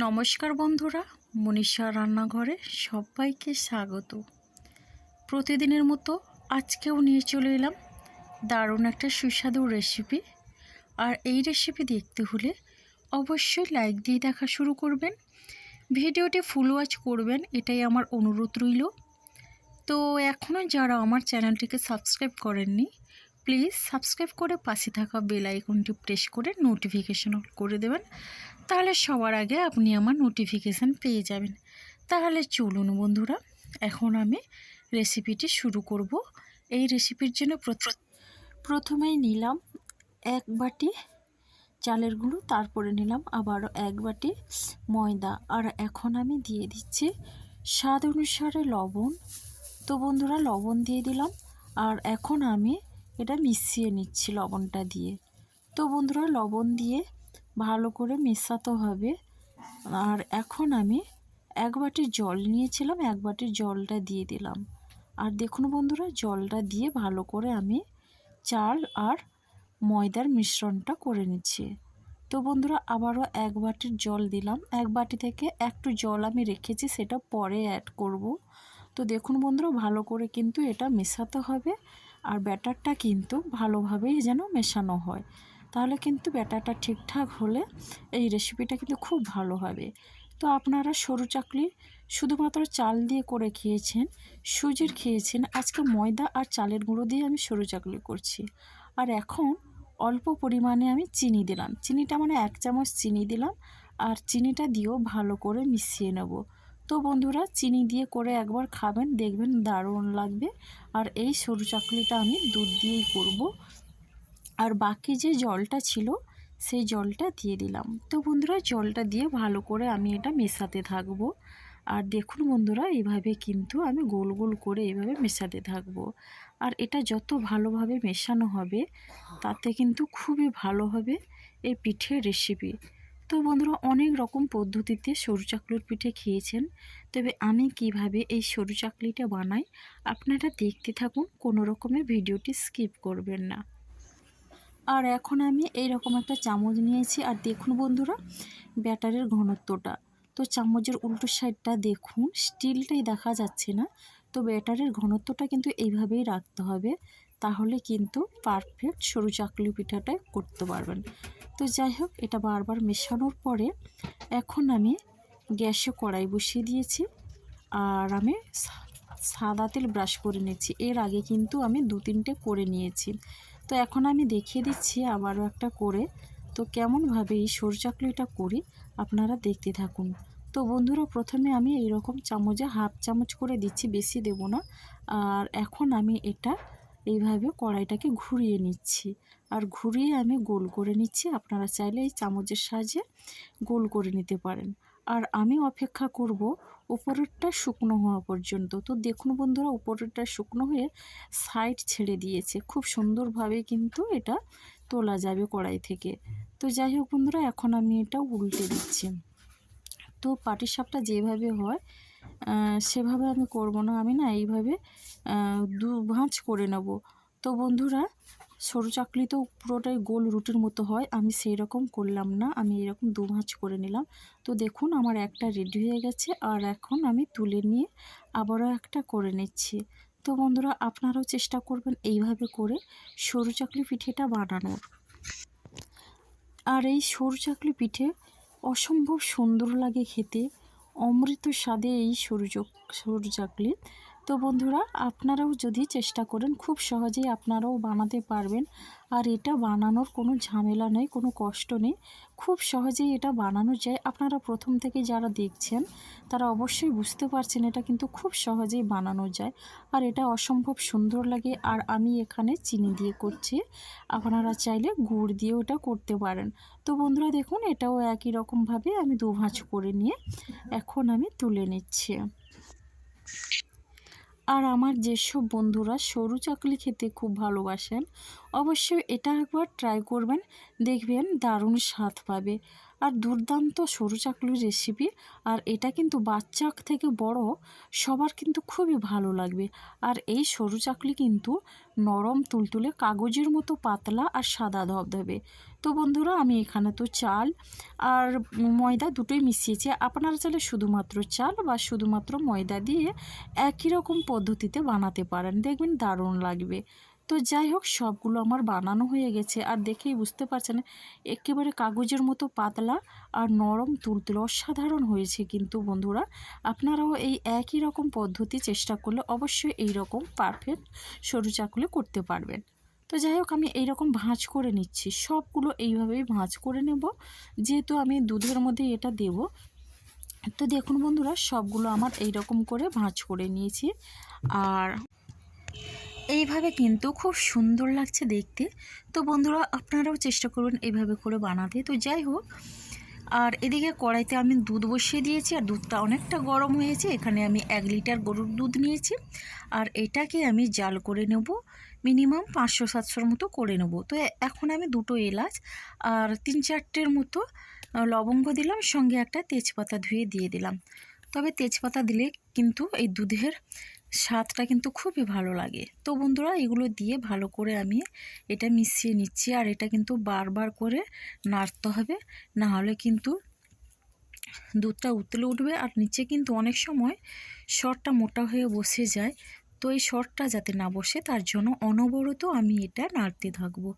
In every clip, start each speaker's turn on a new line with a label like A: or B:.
A: নমস্কার বন্ধুরা, মনীষা রান্নাঘরে সবাইকে স্বাগত। প্রতিদিনের মতো আজকেও নিয়ে চলে এলাম দারুণ একটা সুস্বাদু রেসিপি। আর এই রেসিপি দেখতে হলে অবশ্যই লাইক দিয়ে দেখা শুরু করবেন, ভিডিওটি ফুল ওয়াচ করবেন, এটাই আমার অনুরোধ রইল। তো এখনও যারা আমার চ্যানেলটিকে সাবস্ক্রাইব করেননি, প্লিজ সাবস্ক্রাইব করে পাশে থাকা বেল আইকনটি প্রেস করে নোটিফিকেশন অন করে দেবেন, তাহলে সবার আগে আপনি আমার নোটিফিকেশান পেয়ে যাবেন। তাহলে চলুন বন্ধুরা, এখন আমি রেসিপিটি শুরু করব। এই রেসিপির জন্য প্রথমেই নিলাম 1 বাটি চালের গুঁড়ো, তারপরে নিলাম আবারও 1 বাটি ময়দা, আর এখন আমি দিয়ে দিচ্ছি স্বাদ অনুসারে লবণ। তো বন্ধুরা, লবণ দিয়ে দিলাম, আর এখন আমি এটা মিশিয়ে নিচ্ছি লবণটা দিয়ে। তো বন্ধুরা, লবণ দিয়ে ভালো করে মেশাতে হবে। আর এখন আমি 1 বাটি জল নিয়েছিলাম, 1 বাটির জলটা দিয়ে দিলাম। আর দেখুন বন্ধুরা, জলটা দিয়ে ভালো করে আমি চাল আর ময়দার মিশ্রণটা করে নিচ্ছি। তো বন্ধুরা, আবারও 1 বাটির জল দিলাম। 1 বাটি থেকে একটু জল আমি রেখেছি, সেটা পরে অ্যাড করব। তো দেখুন বন্ধুরা, ভালো করে কিন্তু এটা মেশাতে হবে, আর ব্যাটারটা কিন্তু ভালোভাবেই যেন মেশানো হয়, তাহলে কিন্তু ব্যাটারটা ঠিকঠাক হলে এই রেসিপিটা কিন্তু খুব ভালো হবে। তো আপনারা সরু চাকলি শুধুমাত্র চাল দিয়ে করে খেয়েছেন, সুজির খেয়েছেন, আজকে ময়দা আর চালের গুঁড়ো দিয়ে আমি সরু চাকলি করছি। আর এখন অল্প পরিমাণে আমি চিনি দিলাম, চিনিটা মানে 1 চামচ চিনি দিলাম, আর চিনিটা দিয়েও ভালো করে মিশিয়ে নেব। তো বন্ধুরা, চিনি দিয়ে করে একবার খাবেন, দেখবেন দারুণ লাগবে। আর এই সরু চাকলিটা আমি দুধ দিয়েই করব। আর বাকি যে জলটা ছিল সেই জলটা দিয়ে দিলাম। তো বন্ধুরা, জলটা দিয়ে ভালো করে আমি এটা মেশাতে থাকবো। আর দেখুন বন্ধুরা, এইভাবে কিন্তু আমি গোল গোল করে এইভাবে মেশাতে থাকবো। আর এটা যত ভালোভাবে মেশানো হবে তাতে কিন্তু খুবই ভালো হবে এই পিঠের রেসিপি। তো বন্ধুরা, অনেক রকম পদ্ধতিতে সরু চাকলির পিঠে খেয়েছেন, তবে আমি কিভাবে এই সরু চাকলিটা বানাই আপনারা দেখতে থাকুন, কোনো রকমের ভিডিওটি স্কিপ করবেন না। আর এখন আমি এই রকম একটা চামচ নিয়েছি, আর দেখুন বন্ধুরা ব্যাটারের ঘনত্বটা। তো চামচের উল্টো সাইডটা দেখুন, স্টিলটাই দেখা যাচ্ছে না। তো ব্যাটারের ঘনত্বটা কিন্তু এইভাবেই রাখতে হবে, তাহলে কিন্তু পারফেক্ট সরু চাকলি পিঠাটা করতে পারবেন। তো যাই হোক, এটা বারবার মেশানোর পরে এখন আমি গ্যাসে কড়াই বসিয়ে দিয়েছি, আর আমি সাদা তেল ব্রাশ করে নিচ্ছি। এর আগে কিন্তু আমি 2-3টে করে নিয়েছি। তো এখন আমি দেখিয়ে দিচ্ছি আবারও একটা করে। তো কেমনভাবে এই সরু চাকলিটা করি আপনারা দেখতে থাকুন। তো বন্ধুরা, প্রথমে আমি এইরকম চামচে 1/2 চামচ করে দিচ্ছি, বেশি দেব না। আর এখন আমি এটা এইভাবে কড়াইটাকে ঘুরিয়ে নিচ্ছি, আর ঘুরিয়ে আমি গোল করে নিচ্ছি। আপনারা চাইলে এই চামচের সাহায্যে গোল করে নিতে পারেন। আর আমি অপেক্ষা করব উপরেরটা শুকনো হওয়া পর্যন্ত। তো দেখুন বন্ধুরা, উপরেরটা শুকনো হয়ে সাইড ছেড়ে দিয়েছে, খুব সুন্দরভাবে কিন্তু এটা তোলা যাবে কড়াই থেকে। তো যাই হোক বন্ধুরা, এখন আমি এটা উল্টে দিচ্ছি। তো পাটিসাপটা যেভাবে হয় সেভাবে আমি করব না, আমি না এইভাবে 2 ভাঁজ করে নেব। তো বন্ধুরা, সরু চাকলি তো পুরোটাই গোল রুটির মতো হয়, আমি সেই রকম করলাম না, আমি এরকম 2 ভাঁজ করে নিলাম। তো দেখুন আমার একটা রেডি হয়ে গেছে, আর এখন আমি তুলে নিয়ে আবারও একটা করে নিচ্ছি। তো বন্ধুরা, আপনারাও চেষ্টা করবেন এইভাবে করে সরু চাকলি পিঠেটা বানানোর। আর এই সরু চাকলি পিঠে অসম্ভব সুন্দর লাগে খেতে, অমৃত স্বাদে এই সরু চাকলি। তো বন্ধুরা, আপনারাও যদি চেষ্টা করেন খুব সহজেই আপনারাও বানাতে পারবেন। আর এটা বানানোর কোনো ঝামেলা নেই, কোনো কষ্ট নেই, খুব সহজেই এটা বানানো যায়। আপনারা প্রথম থেকে যারা দেখছেন তারা অবশ্যই বুঝতে পারছেন এটা কিন্তু খুব সহজেই বানানো যায়, আর এটা অসম্ভব সুন্দর লাগে। আর আমি এখানে চিনি দিয়ে করছি, আপনারা চাইলে গুড় দিয়েও এটা করতে পারেন। তো বন্ধুরা দেখুন, এটাও একই রকমভাবে আমি 2 ভাঁজ করে নিয়ে এখন আমি তুলে নিচ্ছি। আর আমার যেসব বন্ধুরা সরু চাকলি খেতে খুব ভালোবাসেন, অবশ্যই এটা একবার ট্রাই করবেন, দেখবেন দারুণ স্বাদ পাবে। আর দুর্দান্ত সরু চাকলির রেসিপি। আর এটা কিন্তু বাচ্চা থেকে বড় সবার কিন্তু খুবই ভালো লাগবে। আর এই সরু চাকলি কিন্তু নরম তুলতুলে কাগজের মতো পাতলা আর সাদা ধবধবে। তো বন্ধুরা আমি এখানে তো চাল আর ময়দা দুটোই মিশিয়েছি। আপনারা চাইলে শুধুমাত্র চাল বা শুধুমাত্র ময়দা দিয়ে একই রকম পদ্ধতিতে বানাতে পারেন, দেখবেন দারুণ লাগবে। তো যাই হোক, সবগুলো আমার বানানো হয়ে গেছে। আর দেখেই বুঝতে পারছেন একেবারে কাগজের মতো পাতলা আর নরম তুলতুলে অসাধারণ হয়েছে। কিন্তু বন্ধুরা আপনারাও এই একই রকম পদ্ধতি চেষ্টা করলে অবশ্যই এই রকম পারফেক্ট সরু চাকলি করতে পারবেন। তো যাই হোক, আমি এইরকম ভাঁজ করে নিচ্ছি, সবগুলো এইভাবেই ভাঁজ করে নেব, যেহেতু আমি দুধের মধ্যে এটা দেব। তো দেখুন বন্ধুরা, সবগুলো আমার এইরকম করে ভাঁজ করে নিয়েছি। আর এইভাবে কিন্তু খুব সুন্দর লাগছে দেখতে। তো বন্ধুরা আপনারাও চেষ্টা করবেন এইভাবে করে বানাতে। তো যাই হোক, আর এদিকে কড়াইতে আমি দুধ বসিয়ে দিয়েছি আর দুধটা অনেকটা গরম হয়েছে। এখানে আমি 1 লিটার গরুর দুধ নিয়েছি আর এটাকে আমি জাল করে নেব, মিনিমাম 500-700 মতো করে নেব। তো এখন আমি 2টো এলাচ আর 3-4টের মতো লবঙ্গ দিলাম, সঙ্গে একটা তেজপাতা ধুয়ে দিয়ে দিলাম। তবে তেজপাতা দিলে কিন্তু এই দুধের স্বাদটা কিন্তু খুবই ভালো লাগে। তো বন্ধুরা এগুলো দিয়ে ভালো করে আমি এটা মিশিয়ে নিচ্ছি। আর এটা কিন্তু বারবার করে নাড়তে হবে, না হলে কিন্তু দুধটা উতলে উঠবে আর নিচে কিন্তু অনেক সময় সরটা মোটা হয়ে বসে যায়। তো এই সরটা যাতে না বসে তার জন্য অনবরত আমি এটা নাড়তে থাকবো।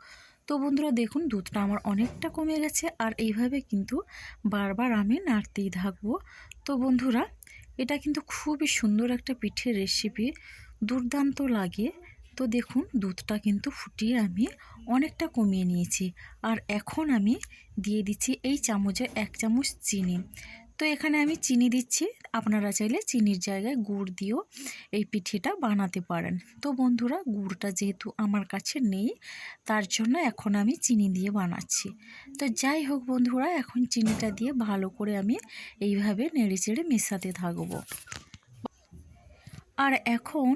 A: তো বন্ধুরা দেখুন দুধটা আমার অনেকটা কমে গেছে আর এইভাবে কিন্তু বারবার আমি নাড়তেই থাকবো। তো বন্ধুরা এটা কিন্তু খুবই সুন্দর একটা পিঠের রেসিপি, দুর্দান্ত লাগে। তো দেখুন দুধটা কিন্তু ফুটিয়ে আমি অনেকটা কমিয়ে নিয়েছি। আর এখন আমি দিয়ে দিচ্ছি এই চামচে 1 চামচ চিনি। তো এখানে আমি চিনি দিচ্ছি, আপনারা চাইলে চিনির জায়গায় গুড় দিয়েও এই পিঠেটা বানাতে পারেন। তো বন্ধুরা গুড়টা যেহেতু আমার কাছে নেই, তার জন্য এখন আমি চিনি দিয়ে বানাচ্ছি। তো যাই হোক বন্ধুরা, এখন চিনিটা দিয়ে ভালো করে আমি এইভাবে নেড়েচেড়ে মেশাতে থাকবো। আর এখন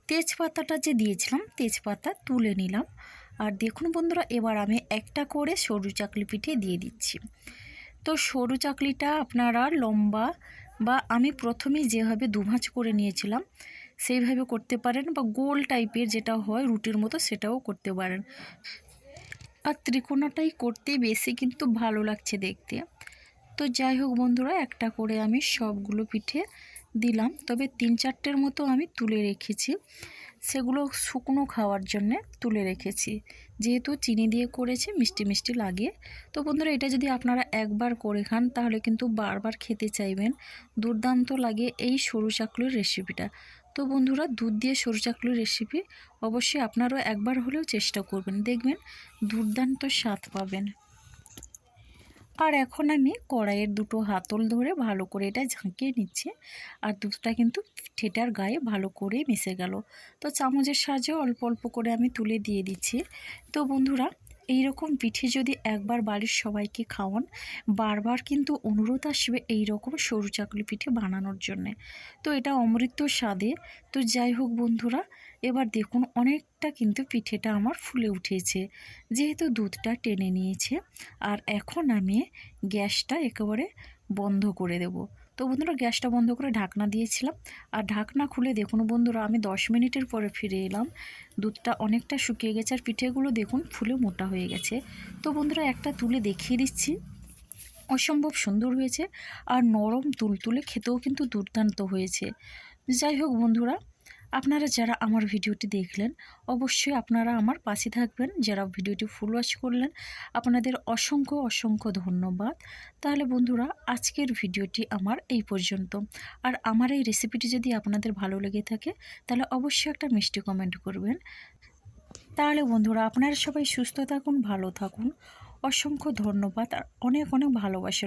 A: তেজপাতাটা যে দিয়েছিলাম, তেজপাতা তুলে নিলাম। আর দেখুন বন্ধুরা এবার আমি একটা করে সরু চাকলি পিঠে দিয়ে দিচ্ছি। তো সরু চাকলিটা আপনারা লম্বা বা আমি প্রথমেই যেভাবে দুভাঁজ করে নিয়েছিলাম সেইভাবে করতে পারেন, বা গোল টাইপের যেটা হয় রুটির মতো সেটাও করতে পারেন। আর ত্রিকোণাটাই করতে বেশি কিন্তু ভালো লাগছে দেখতে। তো যাই হোক বন্ধুরা, একটা করে আমি সবগুলো পিঠে দিলাম। তবে 3-4টের মতো আমি তুলে রেখেছি, সেগুলো শুকনো খাওয়ার জন্যে তুলে রেখেছি, যেহেতু চিনি দিয়ে করেছি মিষ্টি মিষ্টি লাগে। তো বন্ধুরা এটা যদি আপনারা একবার করে খান তাহলে কিন্তু বারবার খেতে চাইবেন, দুর্দান্ত লাগে এই সরু চাকলির রেসিপিটা। তো বন্ধুরা দুধ দিয়ে সরু চাকলির রেসিপি অবশ্যই আপনারাও একবার হলেও চেষ্টা করবেন, দেখবেন দুর্দান্ত স্বাদ পাবেন। আর এখন আমি কড়াইয়ের 2টো হাতল ধরে ভালো করে এটা ঝাঁকিয়ে নিচ্ছি। আর দুধটা কিন্তু ঠেটার গায়ে ভালো করে মিশে গেল। তো চামচের সাহায্যে অল্প অল্প করে আমি তুলে দিয়ে দিচ্ছি। তো বন্ধুরা এই রকম পিঠে যদি একবার বাড়ির সবাইকে খাওয়ান, বারবার কিন্তু অনুরোধ আসবে এই রকম সরু চাকলি পিঠে বানানোর জন্যে। তো এটা অমৃত স্বাদে। তো যাই হোক বন্ধুরা, এবার দেখুন অনেকটা কিন্তু পিঠেটা আমার ফুলে উঠেছে, যেহেতু দুধটা টেনে নিয়েছে। আর এখন আমি গ্যাসটা একেবারে বন্ধ করে দেব। তো বন্ধুরা গ্যাসটা বন্ধ করে ঢাকনা দিয়েছিলাম। আর ঢাকনা খুলে দেখুন বন্ধুরা আমি 10 মিনিটের পরে ফিরে এলাম। দুধটা অনেকটা শুকিয়ে গেছে আর পিঠেগুলো দেখুন ফুলে মোটা হয়ে গেছে। তো বন্ধুরা একটা তুলে দেখিয়ে দিচ্ছি, অসম্ভব সুন্দর হয়েছে আর নরম তুলতুলে, খেতেও কিন্তু দুর্দান্ত হয়েছে। যাই হোক বন্ধুরা, আপনারা যারা আমার ভিডিওটি দেখলেন অবশ্যই আপনারা আমার পাশে থাকবেন। যারা ভিডিওটি ফুল ওয়াচ করলেন আপনাদের অসংখ্য অসংখ্য ধন্যবাদ। তাহলে বন্ধুরা আজকের ভিডিওটি আমার এই পর্যন্ত। আর আমার এই রেসিপিটি যদি আপনাদের ভালো লেগে থাকে তাহলে অবশ্যই একটা মিষ্টি কমেন্ট করবেন। তাহলে বন্ধুরা আপনারা সবাই সুস্থ থাকুন, ভালো থাকুন। অসংখ্য ধন্যবাদ আর অনেক অনেক ভালোবাসা।